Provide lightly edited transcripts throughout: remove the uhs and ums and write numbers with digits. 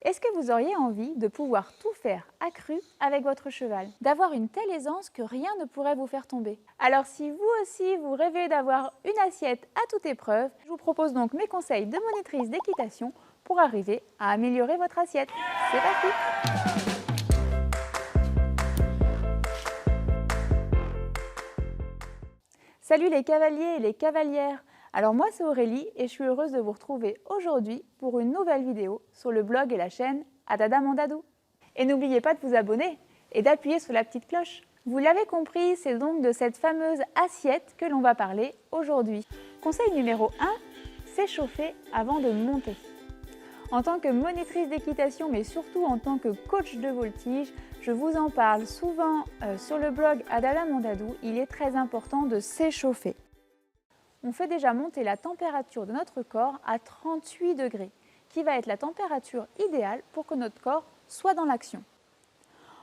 Est-ce que vous auriez envie de pouvoir tout faire accru avec votre cheval? D'avoir une telle aisance que rien ne pourrait vous faire tomber? Alors si vous aussi vous rêvez d'avoir une assiette à toute épreuve, je vous propose donc mes conseils de monitrice d'équitation pour arriver à améliorer votre assiette. C'est parti! Salut les cavaliers et les cavalières! Alors moi c'est Aurélie et je suis heureuse de vous retrouver aujourd'hui pour une nouvelle vidéo sur le blog et la chaîne Adada Mondadou. Et n'oubliez pas de vous abonner et d'appuyer sur la petite cloche. Vous l'avez compris, c'est donc de cette fameuse assiette que l'on va parler aujourd'hui. Conseil numéro 1, s'échauffer avant de monter. En tant que monitrice d'équitation, mais surtout en tant que coach de voltige, je vous en parle souvent sur le blog Adada Mondadou, il est très important de s'échauffer. On fait déjà monter la température de notre corps à 38 degrés, qui va être la température idéale pour que notre corps soit dans l'action.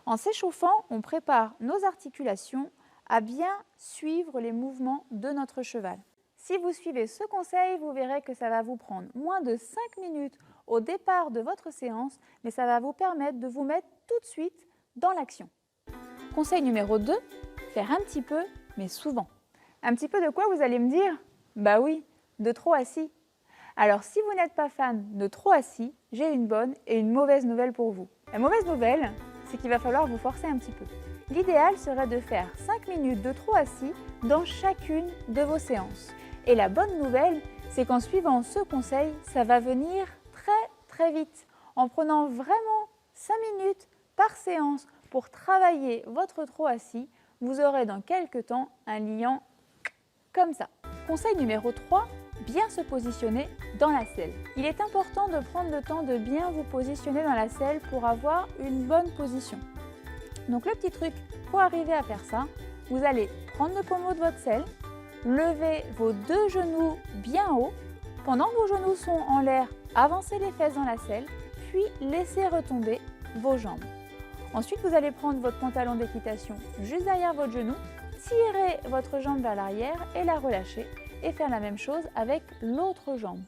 En s'échauffant, on prépare nos articulations à bien suivre les mouvements de notre cheval. Si vous suivez ce conseil, vous verrez que ça va vous prendre moins de 5 minutes au départ de votre séance, mais ça va vous permettre de vous mettre tout de suite dans l'action. Conseil numéro 2, faire un petit peu, mais souvent. Un petit peu de quoi, vous allez me dire? Bah oui, de trop assis. Alors si vous n'êtes pas fan de trop assis, j'ai une bonne et une mauvaise nouvelle pour vous. La mauvaise nouvelle, c'est qu'il va falloir vous forcer un petit peu. L'idéal serait de faire 5 minutes de trop assis dans chacune de vos séances. Et la bonne nouvelle, c'est qu'en suivant ce conseil, ça va venir très vite. En prenant vraiment 5 minutes par séance pour travailler votre trop assis, vous aurez dans quelques temps un liant comme ça. Conseil numéro 3, bien se positionner dans la selle. Il est important de prendre le temps de bien vous positionner dans la selle pour avoir une bonne position. Donc le petit truc pour arriver à faire ça, vous allez prendre le pommeau de votre selle, lever vos deux genoux bien haut. Pendant que vos genoux sont en l'air, avancez les fesses dans la selle, puis laissez retomber vos jambes. Ensuite, vous allez prendre votre pantalon d'équitation juste derrière votre genou, tirer votre jambe vers l'arrière et la relâcher et faire la même chose avec l'autre jambe.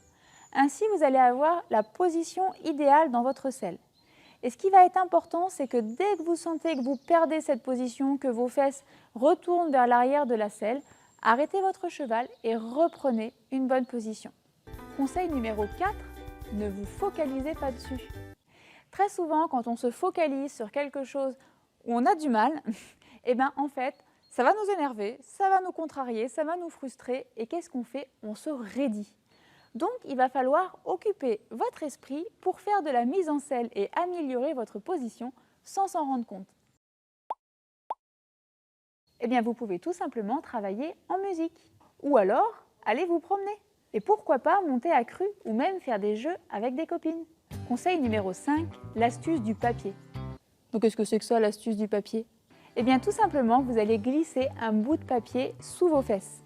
Ainsi, vous allez avoir la position idéale dans votre selle. Et ce qui va être important, c'est que dès que vous sentez que vous perdez cette position, que vos fesses retournent vers l'arrière de la selle, arrêtez votre cheval et reprenez une bonne position. Conseil numéro 4, ne vous focalisez pas dessus. Très souvent, quand on se focalise sur quelque chose où on a du mal, et bien en fait, ça va nous énerver, ça va nous contrarier, ça va nous frustrer. Et qu'est-ce qu'on fait? On se raidit. Donc, il va falloir occuper votre esprit pour faire de la mise en selle et améliorer votre position sans s'en rendre compte. Eh bien, vous pouvez tout simplement travailler en musique. Ou alors, aller vous promener. Et pourquoi pas monter à cru ou même faire des jeux avec des copines. Conseil numéro 5, l'astuce du papier. Donc, qu'est-ce que c'est que ça, l'astuce du papier? Eh bien, tout simplement, vous allez glisser un bout de papier sous vos fesses.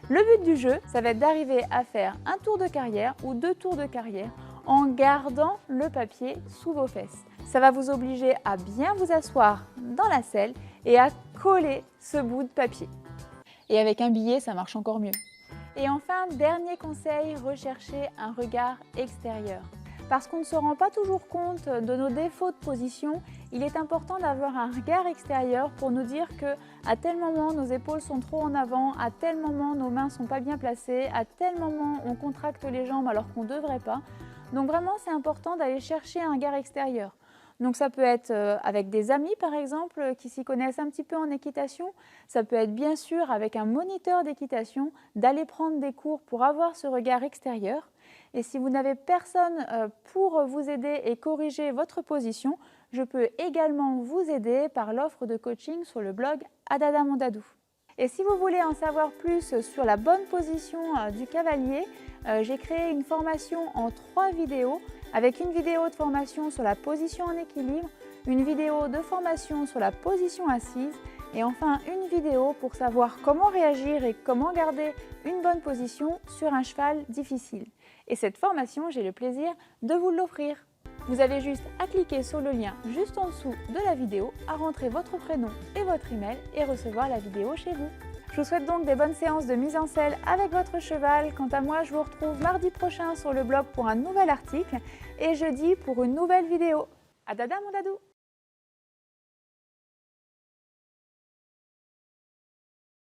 Le but du jeu, ça va être d'arriver à faire un tour de carrière ou 2 tours de carrière en gardant le papier sous vos fesses. Ça va vous obliger à bien vous asseoir dans la selle et à coller ce bout de papier. Et avec un billet, ça marche encore mieux. Et enfin, dernier conseil, recherchez un regard extérieur. Parce qu'on ne se rend pas toujours compte de nos défauts de position, il est important d'avoir un regard extérieur pour nous dire qu'à tel moment nos épaules sont trop en avant, à tel moment nos mains ne sont pas bien placées, à tel moment on contracte les jambes alors qu'on ne devrait pas. Donc vraiment c'est important d'aller chercher un regard extérieur. Donc ça peut être avec des amis par exemple qui s'y connaissent un petit peu en équitation. Ça peut être bien sûr avec un moniteur d'équitation, d'aller prendre des cours pour avoir ce regard extérieur. Et si vous n'avez personne pour vous aider et corriger votre position, je peux également vous aider par l'offre de coaching sur le blog Adada Mondadou. Et si vous voulez en savoir plus sur la bonne position du cavalier, j'ai créé une formation en 3 vidéos avec une vidéo de formation sur la position en équilibre, une vidéo de formation sur la position assise et enfin une vidéo pour savoir comment réagir et comment garder une bonne position sur un cheval difficile. Et cette formation, j'ai le plaisir de vous l'offrir. Vous avez juste à cliquer sur le lien juste en dessous de la vidéo, à rentrer votre prénom et votre email et recevoir la vidéo chez vous. Je vous souhaite donc des bonnes séances de mise en selle avec votre cheval. Quant à moi, je vous retrouve mardi prochain sur le blog pour un nouvel article et jeudi pour une nouvelle vidéo. À dada mon dadou!